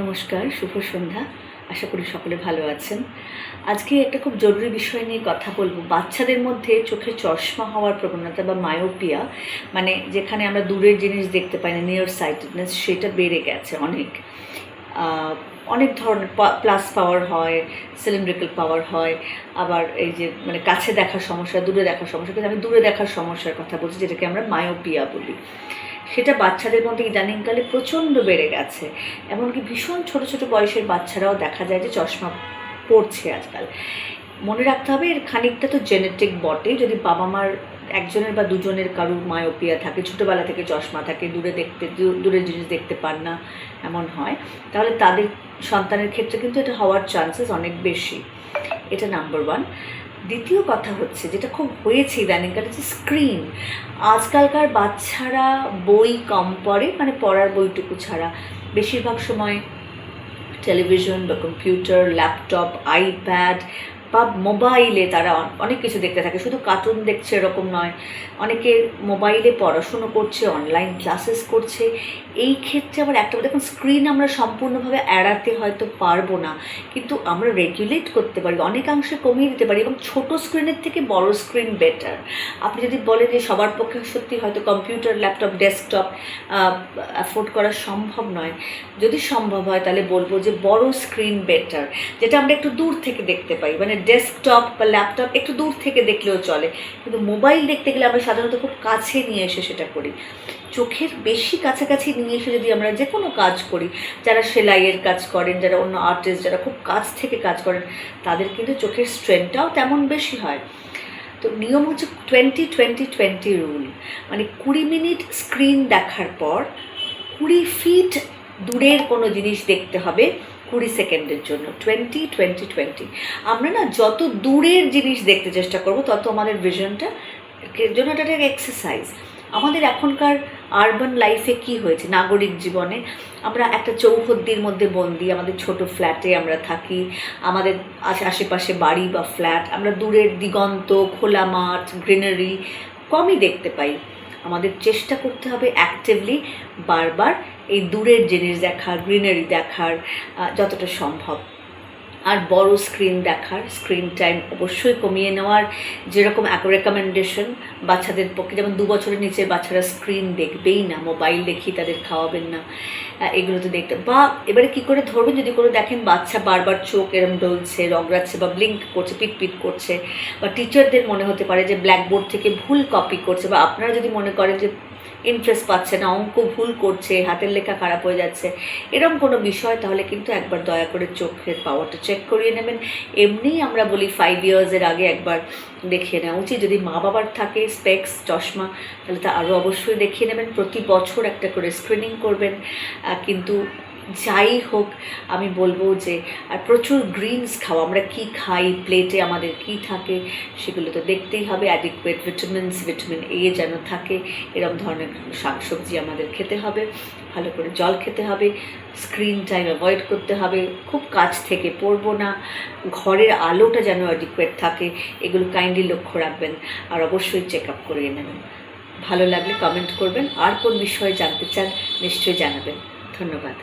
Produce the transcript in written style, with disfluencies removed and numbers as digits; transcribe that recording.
নমস্কার, শুভ সন্ধ্যা। আশা করি সকলে ভালো আছেন। আজকে একটা খুব জরুরি বিষয় নিয়ে কথা বলবো। বাচ্চাদের মধ্যে চোখে চশমা হওয়ার প্রবণতা বা মায়োপিয়া, মানে যেখানে আমরা দূরের জিনিস দেখতে পাই না, নিয়ার সাইটেডনেস, সেটা বেড়ে গেছে অনেক। অনেক ধরনের প্লাস পাওয়ার হয়, সিলিন্ড্রিক্যাল পাওয়ার হয়, আবার এই যে মানে কাছে দেখার সমস্যা, দূরে দেখার সমস্যা, কিন্তু আমি দূরে দেখার সমস্যার কথা বলছি, যেটাকে আমরা মায়োপিয়া বলি। সেটা বাচ্চাদের মধ্যে ইদানিংকালে প্রচণ্ড বেড়ে গেছে। এমনকি ভীষণ ছোট ছোট বয়সের বাচ্চারাও দেখা যায় যে চশমা পড়ছে আজকাল। মনে রাখতে হবে এর খানিকটা তো জেনেটিক বটে। যদি বাবা মার একজনের বা দুজনের কারুর মায়োপিয়া থাকে, ছোটোবেলা থেকে চশমা থাকে, দূরের জিনিস দেখতে পান না, এমন হয়, তাহলে তাদের সন্তানের ক্ষেত্রে কিন্তু এটা হওয়ার চান্সেস অনেক বেশি। এটা নাম্বার ওয়ান। দ্বিতীয় কথা হচ্ছে, যেটা খুব হয়েছে ইদানিংকালে, যে স্ক্রিন। আজকালকার বাচ্চারা বই কম পড়ে, মানে পড়ার বইটুকু ছাড়া বেশিরভাগ সময় টেলিভিশন বা কম্পিউটার, ল্যাপটপ, আইপ্যাড বা মোবাইলে তারা অনেক কিছু দেখতে থাকে। শুধু কার্টুন দেখছে এরকম নয়, অনেকে মোবাইলে পড়াশুনো করছে, অনলাইন ক্লাসেস করছে। এই ক্ষেত্রে আবার একটা দেখুন, স্ক্রিন আমরা সম্পূর্ণভাবে এড়াতে হয়তো পারবো না, কিন্তু আমরা রেগুলেট করতে পারি, অনেকাংশে কমিয়ে দিতে পারি। এবং ছোট স্ক্রিনের থেকে বড় স্ক্রিন বেটার। আপনি যদি বলেন যে সবার পক্ষে সত্যি হয়তো কম্পিউটার, ল্যাপটপ, ডেস্কটপ অ্যাফোর্ড করা সম্ভব নয়, যদি সম্ভব হয় তাহলে বলবো যে বড় স্ক্রিন বেটার, যেটা আমরা একটু দূর থেকে দেখতে পাই। মানে ডেস্কটপ বা ল্যাপটপ একটু দূর থেকে দেখলেও চলে, কিন্তু মোবাইল দেখতে গেলে আমরা সাধারণত খুব কাছে নিয়ে এসে সেটা করি। চোখের বেশি কাছাকাছি নিয়ে এসে যদি আমরা যে কোনো কাজ করি, যারা সেলাইয়ের কাজ করেন, যারা অন্য আর্টিস্ট, যারা খুব কাছ থেকে কাজ করেন, তাদের কিন্তু চোখের স্ট্রেনটাও তেমন বেশি হয়। তো নিয়ম হচ্ছে 20-20-20 রুল। মানে 20 মিনিট স্ক্রিন দেখার পর 20 ফিট দূরের কোনো জিনিস দেখতে হবে 20 সেকেন্ডের জন্য। 20-20-20। আমরা না যত দূরের জিনিস দেখতে চেষ্টা করব, তত আমাদের ভিশনটা জন্য এটা একটা এক্সারসাইজ। আমাদের এখনকার আরবান লাইফে কি হয়েছে, নাগরিক জীবনে আমরা একটা চৌহদ্দির মধ্যে বন্দি, আমাদের ছোট ফ্ল্যাটে আমরা থাকি, আমাদের আশেপাশে বাড়ি বা ফ্ল্যাট, আমরা দূরের দিগন্ত, খোলা মাঠ, গ্রিনারি কমই দেখতে পাই। আমাদের চেষ্টা করতে হবে অ্যাক্টিভলি বারবার এই দূরের জিনিস দেখার, গ্রিনারি দেখার যতটা সম্ভব। আর বড় স্ক্রিন দেখার, স্ক্রিন টাইম অবশ্যই কমিয়ে নেওয়ার যেরকম রেকমেন্ডেশন বাচ্চাদের পক্ষে, যেমন 2 বছরের নিচে বাচ্চারা স্ক্রিন দেখবেই না, মোবাইল দেখি তাদের খাওয়াবেন না, এগুলো তো দেখতে। বা এবারে কী করে ধরবেন, যদি কোনো দেখেন বাচ্চা বারবার চোখ এরম ডলছে, রগড়াচ্ছে বা ব্লিঙ্ক করছে, পিট করছে, বা টিচারদের মনে হতে পারে যে ব্ল্যাকবোর্ড থেকে ভুল কপি করছে, বা আপনারা যদি মনে করেন যে ইন্টারেস্ট পাচ্ছে না, অঙ্ক ভুল করছে, হাতের লেখা খারাপ হয়ে যাচ্ছে, এরকম কোনো বিষয়, তাহলে কিন্তু একবার দয়া করে চোখের পাওয়ারটা চেক করিয়ে নেবেন। এমনিই আমরা বলি 5 ইয়ার্সের আগে একবার দেখিয়ে নেওয়া উচিত। যদি মা বাবার থাকে স্পেক্স, চশমা, তাহলে তা আরও অবশ্যই দেখিয়ে নেবেন। প্রতি বছর একটা করে স্ক্রিনিং করবেন। কিন্তু যাই হোক, আমি বলবো যে আর প্রচুর গ্রিনস খাওয়া। আমরা কি খাই, প্লেটে আমাদের কি থাকে, সেগুলো তো দেখতেই হবে। অ্যাডিকুয়েট ভিটামিন এ যেন থাকে, এরকম ধরনের শাকসবজি আমাদের খেতে হবে, ভালো করে জল খেতে হবে, স্ক্রিন টাইম অ্যাভয়েড করতে হবে, খুব কাছ থেকে পড়বো না, ঘরের আলোটা যেন অ্যাডিকুয়েট থাকে, এগুলো কাইন্ডলি লক্ষ্য রাখবেন। আর অবশ্যই চেক আপ করিয়ে নেবেন। ভালো লাগলে কমেন্ট করবেন। আর কোন বিষয়ে জানতে চান নিশ্চয়ই জানাবেন। ধন্যবাদ।